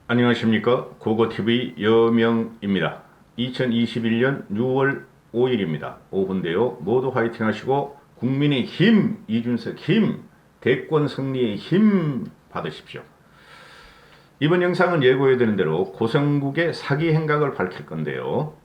안녕하십니까. 고고TV 여명입니다. 2021년 6월 5일입니다. 오후인데요. 모두 화이팅 하시고 국민의 힘, 이준석 힘, 대권 승리의 힘 받으십시오. 이번 영상은 예고해드린 대로 고성국의 사기 행각을 밝힐 건데요.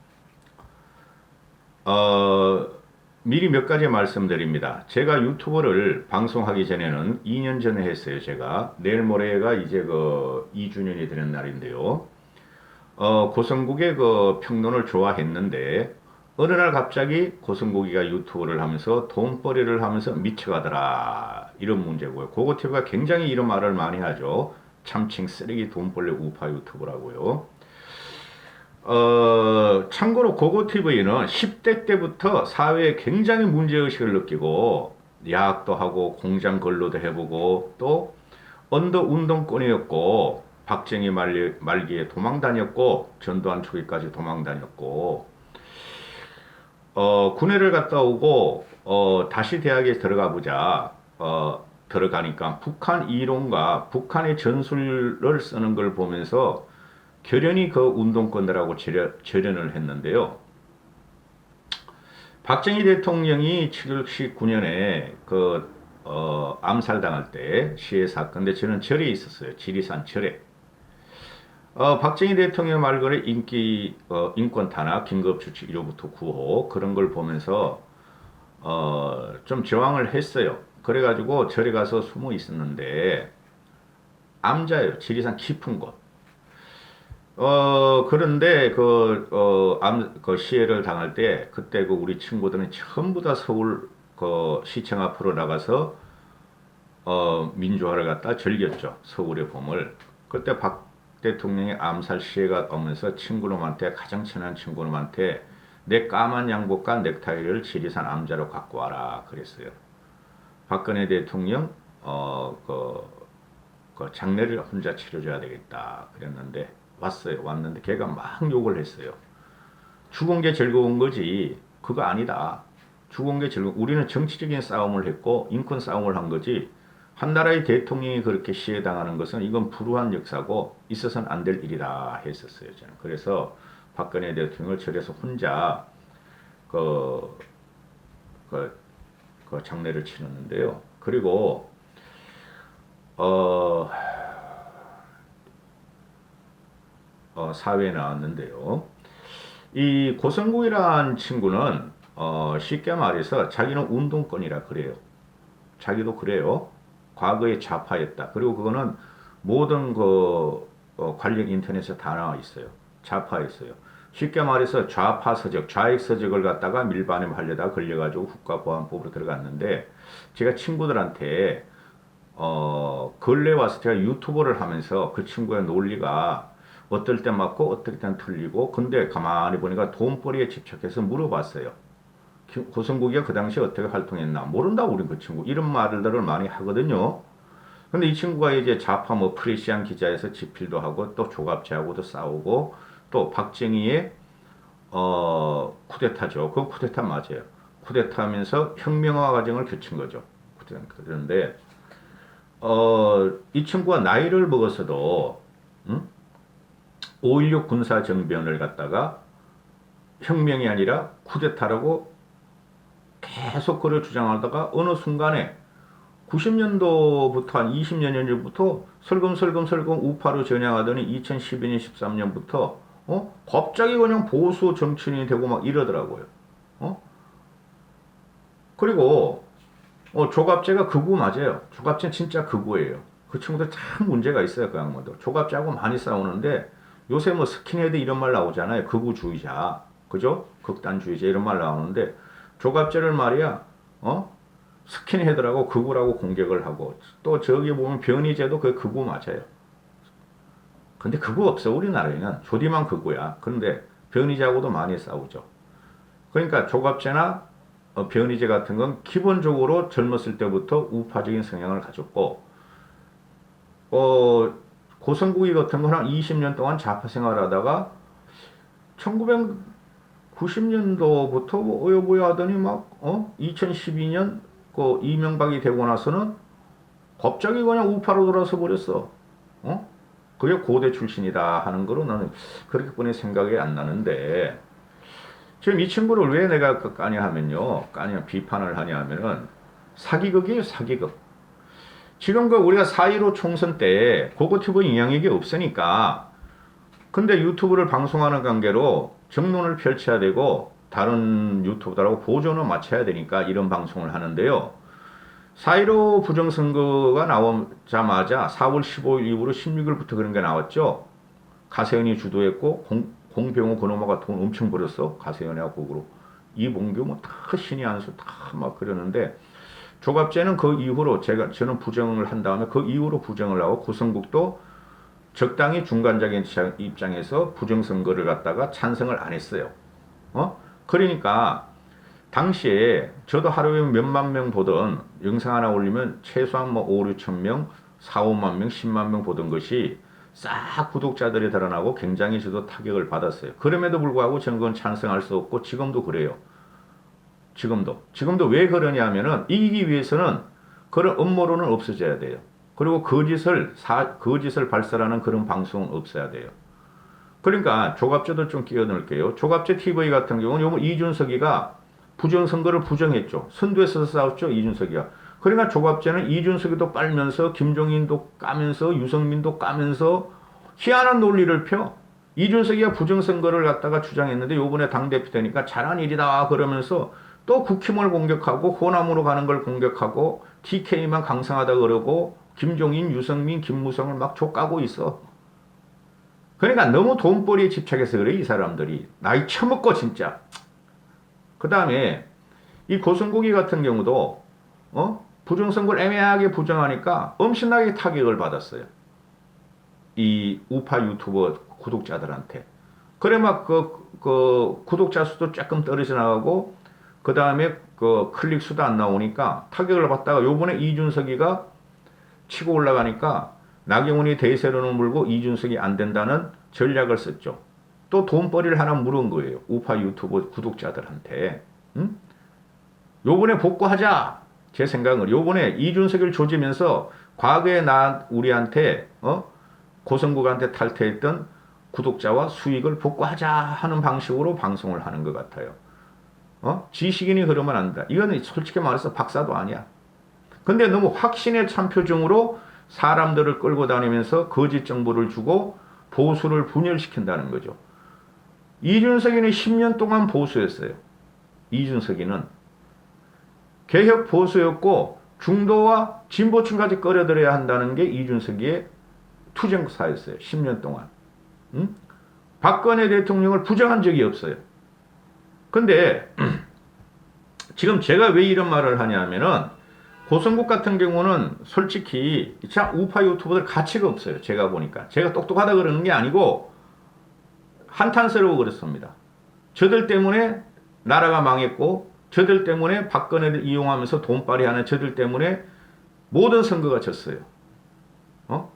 미리 몇 가지 말씀드립니다. 제가 유튜브를 방송하기 전에는 2년 전에 했어요. 제가 내일 모레가 이제 2주년이 되는 날인데요. 고성국의 그 평론을 좋아했는데 어느 날 갑자기 고성국이가 유튜브를 하면서 돈벌이를 하면서 미쳐가더라, 이런 문제고요. 고고TV가 굉장히 이런 말을 많이 하죠. 참칭 쓰레기 돈벌레 우파 유튜브라고요. 참고로 고고TV는 10대 때부터 사회에 굉장히 문제의식을 느끼고 야학도 하고 공장 근로도 해보고 또 언더 운동권이었고 박정희 말기에 도망 다녔고 전두환 초기까지 도망 다녔고 군회를 갔다 오고 다시 대학에 들어가 보자. 들어가니까 북한 이론과 북한의 전술을 쓰는 걸 보면서 결연히 그 운동권들하고 절연을 했는데요. 박정희 대통령이 79년에 암살당할 때 시해 사건, 근데 저는 절에 있었어요. 지리산 절에. 박정희 대통령 말거래 인권 탄압, 긴급조치 1호부터 9호 그런 걸 보면서 좀 저항을 했어요. 그래가지고 절에 가서 숨어 있었는데 암자예요. 지리산 깊은 곳. 그런데 그 시해를 당할 때, 그때 우리 친구들은 전부 다 서울 시청 앞으로 나가서, 민주화를 갖다 즐겼죠. 서울의 봄을. 그때 박 대통령의 암살 시해가 오면서 친구놈한테, 가장 친한 친구놈한테, 내 까만 양복과 넥타이를 지리산 암자로 갖고 와라, 그랬어요. 박근혜 대통령, 장례를 혼자 치러줘야 되겠다, 그랬는데, 왔는데 걔가 막 욕을 했어요. 죽은 게 즐거운 거지 그거 아니다. 죽은 게 즐거운, 우리는 정치적인 싸움을 했고 인권 싸움을 한 거지 한 나라의 대통령이 그렇게 시해당하는 것은 이건 불우한 역사고 있어서는 안 될 일이다 했었어요. 저는. 그래서 박근혜 대통령을 절에서 혼자 그, 장례를 치렀는데요. 그리고 사회에 나왔는데요. 이 고성국이라는 친구는 쉽게 말해서 자기는 운동권이라 그래요. 자기도 그래요. 과거에 좌파였다. 그리고 그거는 모든 관련 인터넷에 다 나와 있어요. 좌파였어요. 쉽게 말해서 좌파 서적, 좌익 서적을 갖다가 밀반입하려다가 걸려가지고 국가보안법으로 들어갔는데, 제가 친구들한테 근래 와서 제가 유튜버를 하면서 그 친구의 논리가 어떨 때 맞고 어떨 땐 틀리고, 근데 가만히 보니까 돈벌이에 집착해서 물어봤어요. 고성국이가 그 당시에 어떻게 활동했나 모른다. 우린 그 친구 이런 말들을 많이 하거든요. 근데 이 친구가 이제 좌파 프레시안 기자에서 집필도 하고 또 조갑제하고도 싸우고 또 박정희의 쿠데타죠. 그 쿠데타 맞아요. 쿠데타하면서 혁명화 과정을 거친 거죠. 그런데 이 친구가 나이를 먹어서도 5.16 군사정변을 갖다가 혁명이 아니라 쿠데타라고 계속 그걸 주장하다가 어느 순간에 90년도부터 한 20년 전부터 설금설금 우파로 전향하더니 2012년 13년부터 갑자기 그냥 보수 정치인이 되고 막 이러더라고요. 그리고 조갑제가 극우 맞아요. 조갑제는 진짜 극우예요. 그 친구들 참 문제가 있어요. 그 양반들. 조갑제하고 많이 싸우는데 요새 스킨헤드 이런 말 나오잖아요. 극우주의자, 그죠? 극단주의자 이런 말 나오는데 조갑제를 말이야, 스킨헤드라고 극우라고 공격을 하고, 또 저기 보면 변희재도 그 극우 맞아요. 근데 극우 없어 우리나라에는. 조디만 극우야. 그런데 변희재하고도 많이 싸우죠. 그러니까 조갑제나 변희재 같은 건 기본적으로 젊었을 때부터 우파적인 성향을 가졌고, 고성국이 같은 건 한 20년 동안 좌파 생활하다가 1990년도부터 어여보여 하더니 2012년 이명박이 되고 나서는 갑자기 그냥 우파로 돌아서 버렸어. 그게 고대 출신이다 하는 거로 나는 그렇게뿐이 생각이 안 나는데 지금 이 친구를 왜 내가 까냐 하면요. 까냐 비판을 하냐 하면은 사기극이에요. 사기극. 지금 그 우리가 4.15 총선 때 고고튜브 영향력이 없으니까 근데 유튜브를 방송하는 관계로 정론을 펼쳐야 되고 다른 유튜브들하고 보조는 맞춰야 되니까 이런 방송을 하는데요. 4.15 부정선거가 나오자마자 4월 15일 이후로 16일부터 그런 게 나왔죠. 가세현이 주도했고 공병호 그놈아가 돈 엄청 벌었어. 가세현하고 그러고 이봉규 뭐다 신의 한수 다 막 그러는데 조갑제는 그 이후로 저는 부정을 한 다음에 그 이후로 부정을 하고 고성국도 적당히 중간적인 입장에서 부정선거를 갖다가 찬성을 안 했어요. 그러니까 당시에 저도 하루에 몇만 명 보던 영상 하나 올리면 최소한 뭐 5, 6천 명, 4, 5만 명, 10만 명 보던 것이 싹 구독자들이 드러나고 굉장히 저도 타격을 받았어요. 그럼에도 불구하고 저는 그건 찬성할 수 없고 지금도 그래요. 지금도 왜 그러냐 하면은 이기기 위해서는 그런 음모론은 없어져야 돼요. 그리고 거짓을 발설하는 그런 방송은 없어야 돼요. 그러니까 조갑제도 좀 끼워 넣을게요. 조갑제 TV 같은 경우는 요번 이준석이가 부정선거를 부정했죠. 선두에서 싸웠죠. 이준석이가. 그러니까 조갑제는 이준석이도 빨면서 김종인도 까면서 유승민도 까면서 희한한 논리를 펴. 이준석이가 부정선거를 갖다가 주장했는데 요번에 당대표 되니까 잘한 일이다 그러면서 또 국힘을 공격하고 호남으로 가는 걸 공격하고 TK만 강성하다 그러고 김종인, 유승민, 김무성을 막 족까고 있어. 그러니까 너무 돈벌이에 집착해서 그래 이 사람들이. 나이 처먹고 진짜. 그 다음에 이 고성국이 같은 경우도 부정선거를 애매하게 부정하니까 엄청나게 타격을 받았어요. 이 우파 유튜버 구독자들한테. 그래 막 그 구독자 수도 조금 떨어져 나가고 그 다음에 그 클릭 수도 안 나오니까 타격을 받다가 요번에 이준석이가 치고 올라가니까 나경원이 대세론을 물고 이준석이 안 된다는 전략을 썼죠. 또 돈벌이를 하나 물은 거예요. 우파 유튜버 구독자들한테. 요번에 복구하자. 제 생각은 요번에 이준석을 조지면서 과거에 우리한테 고성국한테 탈퇴했던 구독자와 수익을 복구하자 하는 방식으로 방송을 하는 것 같아요. 지식인이 그러면 안 돼. 이거는 솔직히 말해서 박사도 아니야. 근데 너무 확신에 찬 표정으로 사람들을 끌고 다니면서 거짓 정보를 주고 보수를 분열시킨다는 거죠. 이준석이는 10년 동안 보수였어요. 이준석이는 개혁 보수였고 중도와 진보층까지 끌어들여야 한다는 게 이준석이의 투쟁사였어요. 10년 동안. 박근혜 대통령을 부정한 적이 없어요. 근데 지금 제가 왜 이런 말을 하냐면은 고성국 같은 경우는 솔직히 참 우파 유튜버들 가치가 없어요. 제가 보니까. 제가 똑똑하다 그러는 게 아니고 한탄스러워 그렇습니다. 저들 때문에 나라가 망했고 저들 때문에 박근혜를 이용하면서 돈벌이하는 저들 때문에 모든 선거가 졌어요.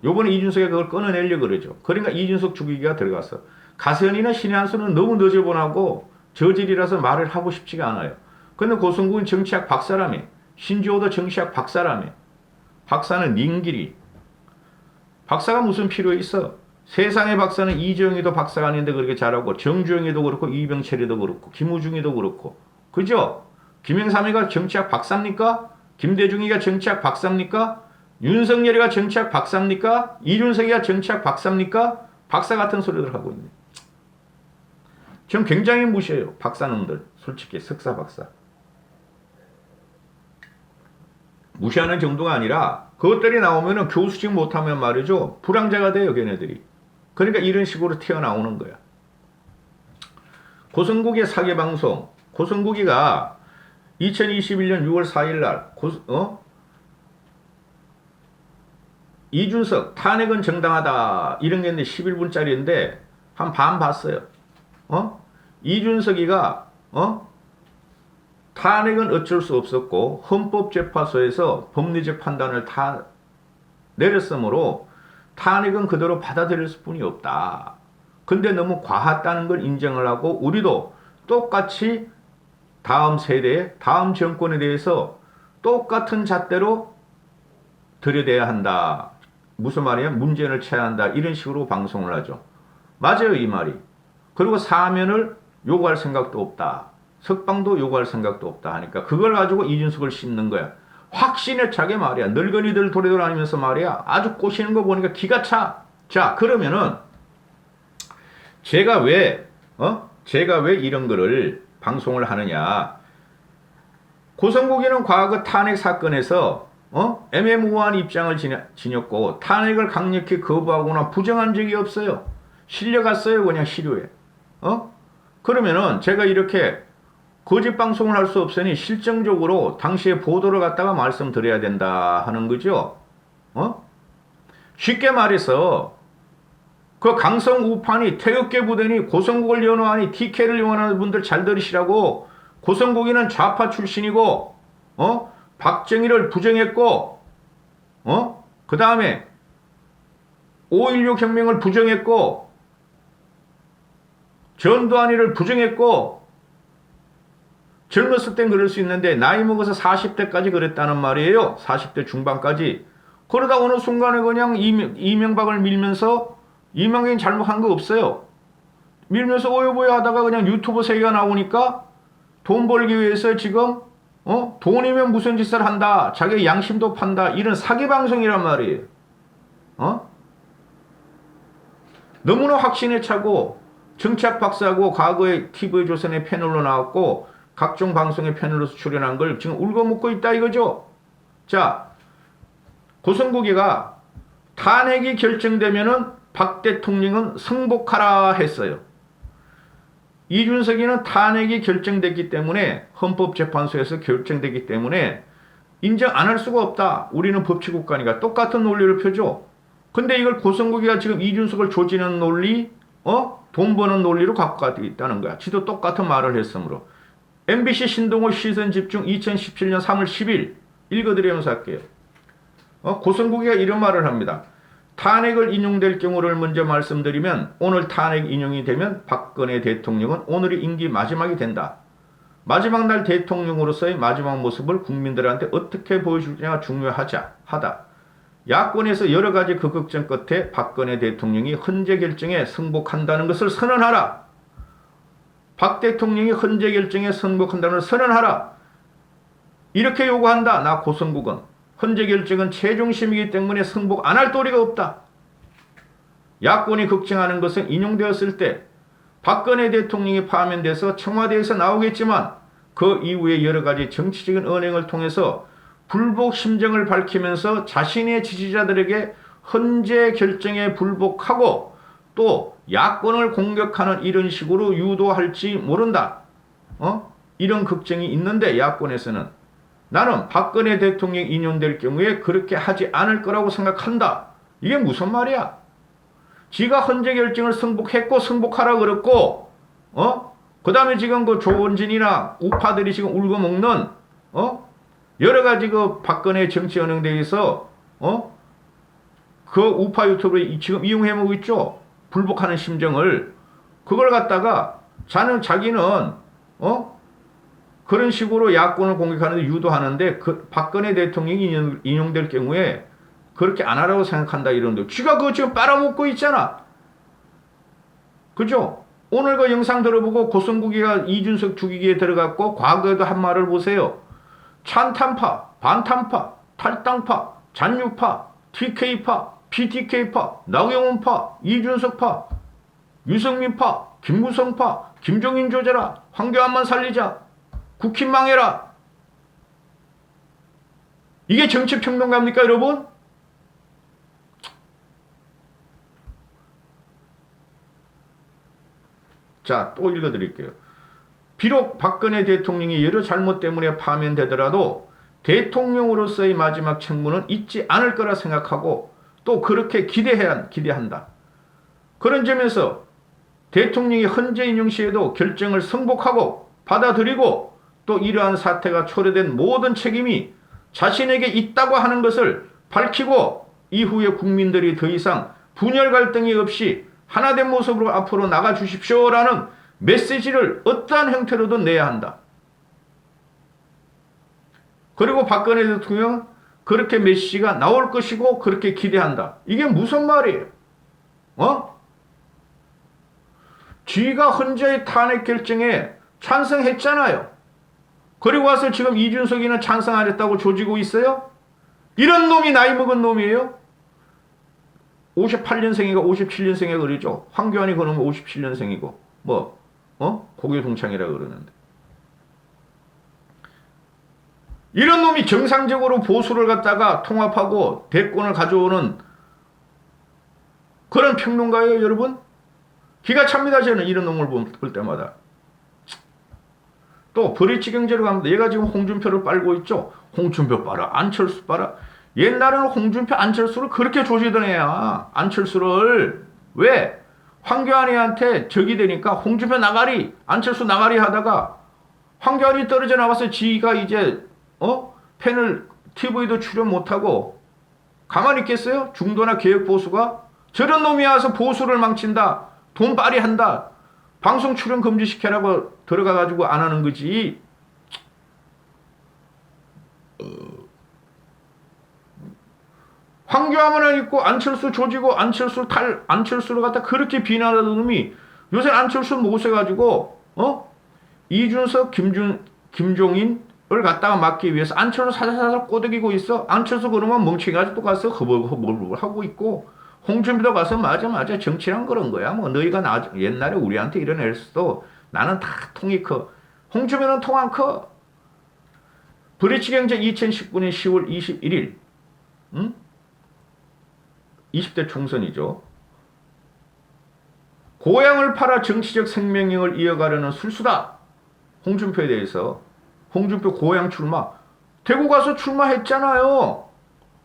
요번에 이준석이 그걸 끊어내려고 그러죠. 그러니까 이준석 죽이기가 들어갔어. 가세현이나 신의 한수는 너무 너저분하고 저질이라서 말을 하고 싶지가 않아요. 근데 고성국은 정치학 박사라며. 신지호도 정치학 박사라며. 박사는 닌길이. 박사가 무슨 필요 있어? 세상의 박사는 이재용이도 박사가 아닌데 그렇게 잘하고 정주영이도 그렇고 이병철이도 그렇고 김우중이도 그렇고 그죠? 김영삼이가 정치학 박사입니까? 김대중이가 정치학 박사입니까? 윤석열이가 정치학 박사입니까? 이준석이가 정치학 박사입니까? 박사 같은 소리들 하고 있네. 지금 굉장히 무시해요. 박사놈들. 솔직히 석사 박사. 무시하는 정도가 아니라 그것들이 나오면은 교수직 못하면 말이죠. 불황자가 돼요. 걔네들이. 그러니까 이런 식으로 튀어나오는 거야. 고성국의 사기방송. 고성국이가 2021년 6월 4일 날 이준석 탄핵은 정당하다 이런 게 있는데 11분짜리인데 한 반 봤어요. 이준석이가 탄핵은 어쩔 수 없었고 헌법재판소에서 법리적 판단을 다 내렸으므로 탄핵은 그대로 받아들일 수뿐이 없다. 근데 너무 과했다는 걸 인정을 하고 우리도 똑같이 다음 세대, 다음 정권에 대해서 똑같은 잣대로 들여대야 한다. 무슨 말이야? 문재인을 쳐야 한다. 이런 식으로 방송을 하죠. 맞아요, 이 말이. 그리고 사면을 요구할 생각도 없다. 석방도 요구할 생각도 없다 하니까 그걸 가지고 이준석을 씹는 거야. 확신에 차게 말이야. 늙은이들 도래돌아다니면서 말이야. 아주 꼬시는 거 보니까 기가 차. 자, 그러면은 제가 왜 이런 거를 방송을 하느냐. 고성국이는 과거 탄핵 사건에서 애매모호한 입장을 지녔고 탄핵을 강력히 거부하거나 부정한 적이 없어요. 실려갔어요. 그냥 시류에. 그러면은 제가 이렇게 거짓 방송을 할 수 없으니 실정적으로 당시에 보도를 갖다가 말씀드려야 된다 하는 거죠. 쉽게 말해서 그 강성 우판이 태극계 부대니 고성국을 연호하니 TK를 연호하는 분들 잘 들으시라고. 고성국이는 좌파 출신이고 박정희를 부정했고 그 다음에 5.16 혁명을 부정했고 전두환이를 부정했고 젊었을 땐 그럴 수 있는데 나이 먹어서 40대까지 그랬다는 말이에요. 40대 중반까지. 그러다 어느 순간에 그냥 이명박을 밀면서 이명박이 잘못한 거 없어요. 밀면서 오요보요 하다가 그냥 유튜브 세계가 나오니까 돈 벌기 위해서 지금 돈이면 무슨 짓을 한다. 자기 양심도 판다. 이런 사기 방송이란 말이에요. 너무나 확신에 차고 정치학 박사하고 과거에 TV조선의 패널로 나왔고 각종 방송의 패널로서 출연한 걸 지금 울고먹고 있다 이거죠. 자, 고성국이가 탄핵이 결정되면은 박 대통령은 승복하라 했어요. 이준석이는 탄핵이 결정됐기 때문에 헌법재판소에서 결정됐기 때문에 인정 안 할 수가 없다. 우리는 법치국가니까 똑같은 논리를 펴죠. 근데 이걸 고성국이가 지금 이준석을 조지는 논리, 돈 버는 논리로 갖고 가고 있다는 거야. 지도 똑같은 말을 했으므로. MBC 신동호 시선집중 2017년 3월 10일 읽어드리면서 할게요. 고성국이가 이런 말을 합니다. 탄핵을 인용될 경우를 먼저 말씀드리면 오늘 탄핵 인용이 되면 박근혜 대통령은 오늘이 임기 마지막이 된다. 마지막 날 대통령으로서의 마지막 모습을 국민들한테 어떻게 보여줄지가 중요하다. 야권에서 여러 가지 그 걱정 끝에 박근혜 대통령이 헌재 결정에 승복한다는 것을 선언하라. 박 대통령이 헌재 결정에 승복한다는 것을 선언하라. 이렇게 요구한다. 나 고성국은. 헌재 결정은 최종심이기 때문에 승복 안 할 도리가 없다. 야권이 걱정하는 것은 인용되었을 때 박근혜 대통령이 파면돼서 청와대에서 나오겠지만 그 이후에 여러 가지 정치적인 언행을 통해서 불복 심정을 밝히면서 자신의 지지자들에게 헌재 결정에 불복하고 또 야권을 공격하는 이런 식으로 유도할지 모른다. 이런 걱정이 있는데 야권에서는 나는 박근혜 대통령 인용될 경우에 그렇게 하지 않을 거라고 생각한다. 이게 무슨 말이야? 지가 헌재 결정을 승복했고 승복하라 그랬고 그 다음에 지금 그 조원진이나 우파들이 지금 울고 먹는 여러 가지 그 박근혜 정치 연행대에서 그 우파 유튜브를 지금 이용해 먹고 있죠. 불복하는 심정을. 그걸 갖다가 자기는 그런 식으로 야권을 공격하는데 유도하는데 그 박근혜 대통령이 인용될 경우에 그렇게 안 하라고 생각한다 이런데 쥐가 그거 지금 빨아먹고 있잖아. 그죠? 오늘 그 영상 들어보고 고성국이가 이준석 죽이기에 들어갔고 과거에도 한 말을 보세요. 찬탄파, 반탄파, 탈당파, 잔유파, TK파, PTK파, 나경원파, 이준석파, 유승민파, 김무성파, 김종인 조져라, 황교안만 살리자, 국힘 망해라. 이게 정치평론가입니까 여러분? 자, 또 읽어드릴게요. 비록 박근혜 대통령이 여러 잘못 때문에 파면되더라도 대통령으로서의 마지막 책무는 잊지 않을 거라 생각하고 또 그렇게 기대한다. 그런 점에서 대통령이 헌재 인용 시에도 결정을 승복하고 받아들이고 또 이러한 사태가 초래된 모든 책임이 자신에게 있다고 하는 것을 밝히고 이후에 국민들이 더 이상 분열 갈등이 없이 하나된 모습으로 앞으로 나가 주십시오라는 메시지를 어떠한 형태로든 내야 한다. 그리고 박근혜 대통령은 그렇게 메시지가 나올 것이고 그렇게 기대한다. 이게 무슨 말이에요? 쥐가 헌재의 탄핵 결정에 찬성했잖아요. 그리고 와서 지금 이준석이는 찬성 안 했다고 조지고 있어요? 이런 놈이 나이 먹은 놈이에요? 58년생이가 57년생이가 그러죠. 황교안이 그러면 57년생이고 고교 동창이라 그러는데. 이런 놈이 정상적으로 보수를 갖다가 통합하고 대권을 가져오는 그런 평론가예요, 여러분? 기가 찹니다, 저는 이런 놈을 볼 때마다. 또 브릿지 경제로 가면 얘가 지금 홍준표를 빨고 있죠. 홍준표 빨아, 안철수 빨아. 옛날에는 홍준표, 안철수를 그렇게 조지던 애야. 안철수를. 왜? 황교안이한테 적이 되니까 홍준표 나가리, 안철수 나가리 하다가 황교안이 떨어져 나와서 지가 이제 패널 TV도 출연 못하고 가만히 있겠어요? 중도나 개혁보수가? 저런 놈이 와서 보수를 망친다. 돈 빨이 한다. 방송 출연 금지시켜라고 들어가가지고 안 하는 거지. 황교안만 있고 안철수 조지고 안철수를 갖다 그렇게 비난하는 놈이 요새 안철수 모셔가지고 이준석, 김종인을 갖다가 막기 위해서 안철수 사살사살 꼬드기고 있어. 안철수 그러면 멍청이가지고 또 가서 허벌허벌 하고 있고 홍준표도 가서 맞아 정치란 그런 거야. 뭐 너희가 옛날에 우리한테 이런 애를 써도 나는 다 통이 커. 홍준표는 통 안 커. 브릿지 경제 2019년 10월 21일 20대 총선이죠. 고향을 팔아 정치적 생명력을 이어가려는 술수다. 홍준표에 대해서. 홍준표 고향 출마. 대구 가서 출마했잖아요.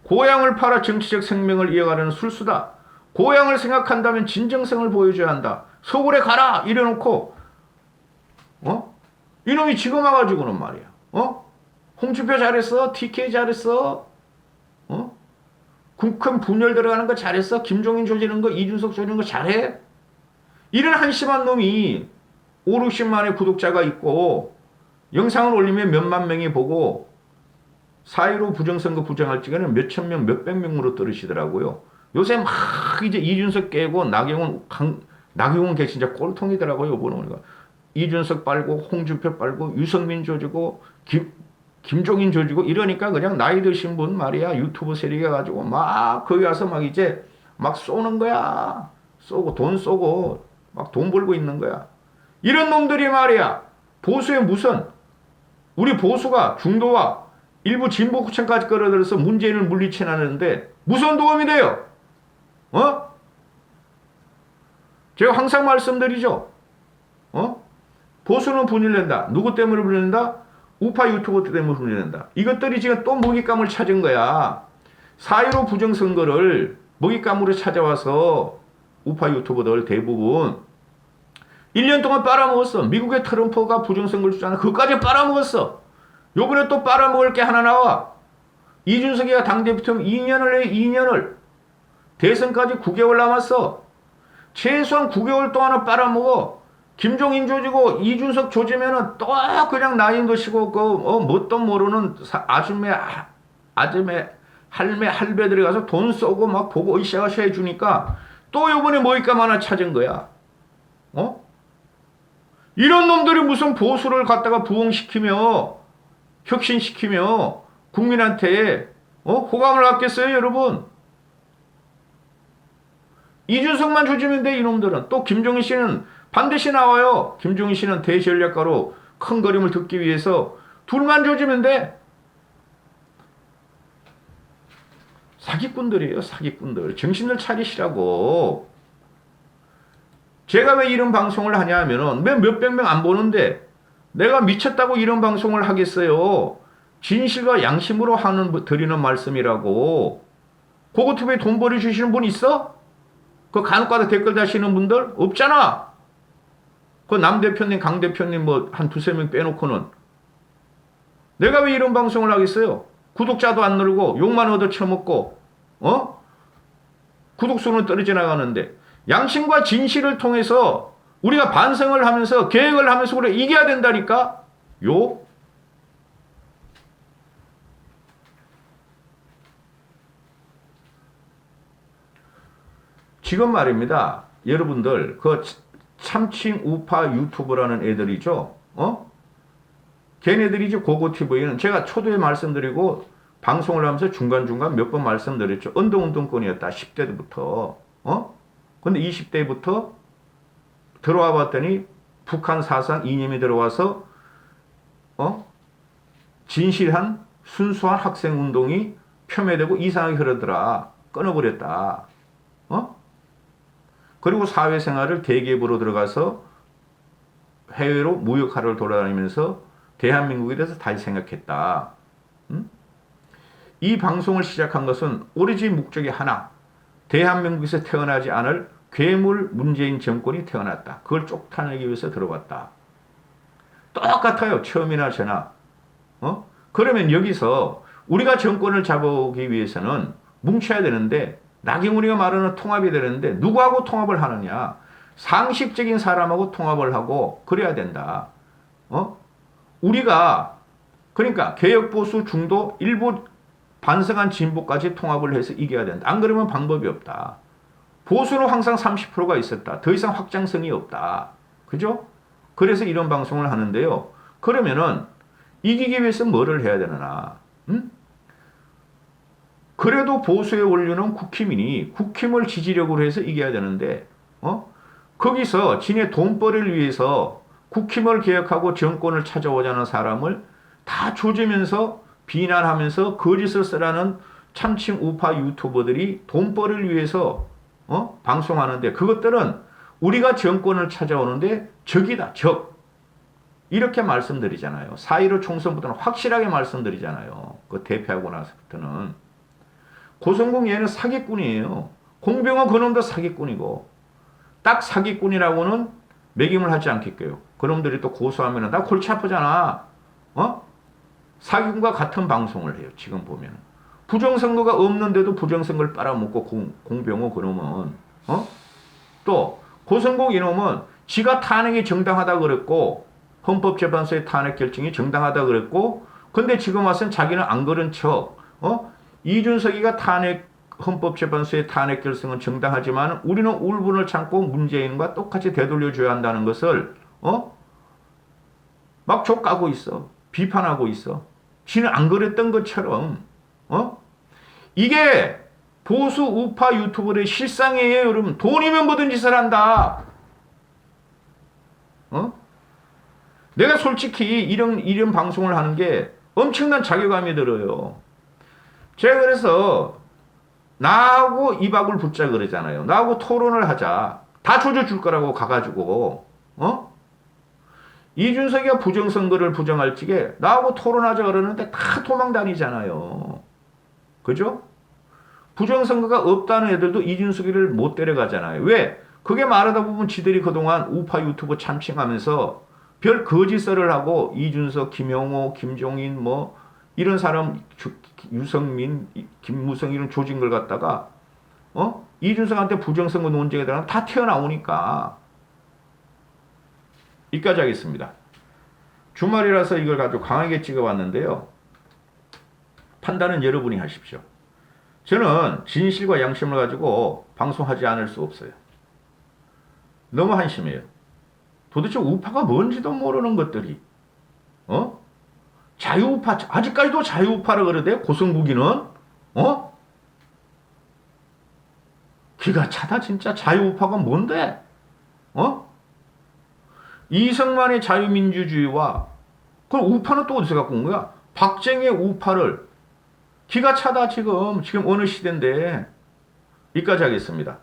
고향을 팔아 정치적 생명을 이어가려는 술수다. 고향을 생각한다면 진정성을 보여줘야 한다. 서울에 가라 이래놓고 이놈이 지금 와가지고는 말이야. 홍준표 잘했어. TK 잘했어. 국회 분열 들어가는 거 잘했어. 김종인 조지는 거, 이준석 조지는 거 잘해. 이런 한심한 놈이 5, 60만의 구독자가 있고 영상을 올리면 몇만 명이 보고 4.15 부정선거 부정할 적에는 몇천 명, 몇백 명으로 떨어지더라고요. 요새 막 이제 이준석 깨고 나경원 개 진짜 꼴통이더라고요. 보니까 이준석 빨고 홍준표 빨고 유승민 조지고 김종인 조지고 이러니까 그냥 나이 드신 분 말이야. 유튜브 세력에 가지고 막 거기 가서 막 이제 막 쏘는 거야. 돈 쏘고 막 돈 벌고 있는 거야. 이런 놈들이 말이야. 보수에 무슨 우리 보수가 중도와 일부 진보 구청까지 끌어들여서 문재인을 물리쳐나는데 무슨 도움이 돼요? 제가 항상 말씀드리죠. 보수는 분열된다. 누구 때문에 분열된다? 우파 유튜버 때문에 분열된다. 이것들이 지금 또 먹잇감을 찾은 거야. 4.15 부정선거를 먹잇감으로 찾아와서 우파 유튜버들 대부분 1년 동안 빨아먹었어. 미국의 트럼프가 부정선거를 주잖아. 그것까지 빨아먹었어. 요번에 또 빨아먹을 게 하나 나와. 이준석이가 당대표면 2년을 해. 2년을. 대선까지 9개월 남았어. 최소한 9개월 동안은 빨아먹어. 김종인 조지고 이준석 조지면은 또 그냥 나이 드시고 뭣도 모르는 할매 할배들이 가서 돈 쏘고 막 보고 으쌰으쌰 해주니까 또 요번에 뭐일까 하나 찾은 거야. 이런 놈들이 무슨 보수를 갖다가 부흥시키며 혁신시키며 국민한테 호감을 갖겠어요, 여러분? 이준석만 조지면 돼, 이놈들은. 또 김종인 씨는 반드시 나와요. 김종인 씨는 대전략가로 큰 그림을 듣기 위해서 둘만 조지면 돼. 사기꾼들이에요, 사기꾼들. 정신을 차리시라고. 제가 왜 이런 방송을 하냐 하면은 몇백 명 안 보는데 내가 미쳤다고 이런 방송을 하겠어요. 진실과 양심으로 드리는 말씀이라고. 고고TV에 돈 벌어주시는 분 있어? 그 간혹가다 댓글 다시는 분들? 없잖아. 그 남 대표님, 강 대표님 한 두세 명 빼놓고는. 내가 왜 이런 방송을 하겠어요? 구독자도 안 늘고 욕만 얻어 처먹고 구독수는 떨어져 나가는데 양심과 진실을 통해서 우리가 반성을 하면서 계획을 하면서 우리가 이겨야 된다니까. 지금 말입니다. 여러분들 그 참칭 우파 유튜버라는 애들이죠. 걔네들이죠. 고고TV는 제가 초두에 말씀드리고 방송을 하면서 중간중간 몇 번 말씀드렸죠. 운동권이었다. 10대부터. 근데 20대부터 들어와 봤더니 북한 사상 이념이 들어와서 진실한 순수한 학생 운동이 폄훼되고 이상하게 흐르더라. 끊어버렸다. 그리고 사회생활을 대기업으로 들어가서 해외로 무역하러 돌아다니면서 대한민국에 대해서 다시 생각했다. 이 방송을 시작한 것은 오로지 목적이 하나. 대한민국에서 태어나지 않을 괴물 문재인 정권이 태어났다. 그걸 쫓아내기 위해서 들어갔다. 똑같아요. 처음이나 저나. 그러면 여기서 우리가 정권을 잡아오기 위해서는 뭉쳐야 되는데 나경원이가 말하는 통합이 되는데 누구하고 통합을 하느냐. 상식적인 사람하고 통합을 하고 그래야 된다. 우리가 그러니까 개혁보수 중도 일부 반성한 진보까지 통합을 해서 이겨야 된다. 안 그러면 방법이 없다. 보수는 항상 30%가 있었다. 더 이상 확장성이 없다. 그죠? 그래서 이런 방송을 하는데요. 그러면은 이기기 위해서 뭐를 해야 되나? 그래도 보수의 원료는 국힘이니 국힘을 지지력으로 해서 이겨야 되는데 거기서 지네 돈벌이를 위해서 국힘을 개혁하고 정권을 찾아오자는 사람을 다 조지면서 비난하면서 거짓을 쓰라는 참칭 우파 유튜버들이 돈벌이를 위해서 방송하는데 그것들은 우리가 정권을 찾아오는데 적이다. 적. 이렇게 말씀드리잖아요. 4.15 총선부터는 확실하게 말씀드리잖아요. 그 대표하고 나서부터는. 고성공 얘는 사기꾼이에요. 공병은 그놈도 사기꾼이고 딱 사기꾼이라고는 매김을 하지 않겠고요. 그놈들이 또 고소하면 나 골치 아프잖아. 사기꾼과 같은 방송을 해요. 지금 보면. 부정선거가 없는데도 부정선거를 빨아먹고 공병호 그놈은. 또 고성공 이놈은 지가 탄핵이 정당하다 그랬고 헌법재판소의 탄핵 결정이 정당하다 그랬고 근데 지금 와서는 자기는 안 그런 척 이준석이가 헌법재판소의 탄핵 결정은 정당하지만 우리는 울분을 참고 문재인과 똑같이 되돌려줘야 한다는 것을 막 족가고 있어. 비판하고 있어. 지는 안 그랬던 것처럼 이게 보수 우파 유튜버의 실상이에요. 여러분 돈이면 뭐든 짓을 한다. 내가 솔직히 이런 방송을 하는 게 엄청난 자괴감이 들어요. 제가 그래서 나하고 입학을 붙자 그러잖아요. 나하고 토론을 하자. 다 조져줄 거라고 가가지고 이준석이가 부정선거를 부정할 적에 나하고 토론하자 그러는데 다 도망 다니잖아요. 그죠? 부정선거가 없다는 애들도 이준석이를 못 데려가잖아요. 왜? 그게 말하다 보면 지들이 그동안 우파 유튜브 참칭하면서 별 거짓설을 하고 이준석, 김용호, 김종인 뭐 이런 사람 유성민, 김무성 이런 조진 걸 갖다가 이준석한테 부정선거 논쟁에 대한 다 튀어나오니까 여기까지 하겠습니다. 주말이라서 이걸 가지고 강하게 찍어봤는데요. 판단은 여러분이 하십시오. 저는 진실과 양심을 가지고 방송하지 않을 수 없어요. 너무 한심해요. 도대체 우파가 뭔지도 모르는 것들이 자유우파 아직까지도 자유우파라 그러대 고성국이는 기가 차다 진짜. 자유우파가 뭔데? 이승만의 자유민주주의와 그럼 우파는 또 어디서 갖고 온 거야? 박정희의 우파를 기가 차다 지금 어느 시대인데. 여기까지 하겠습니다.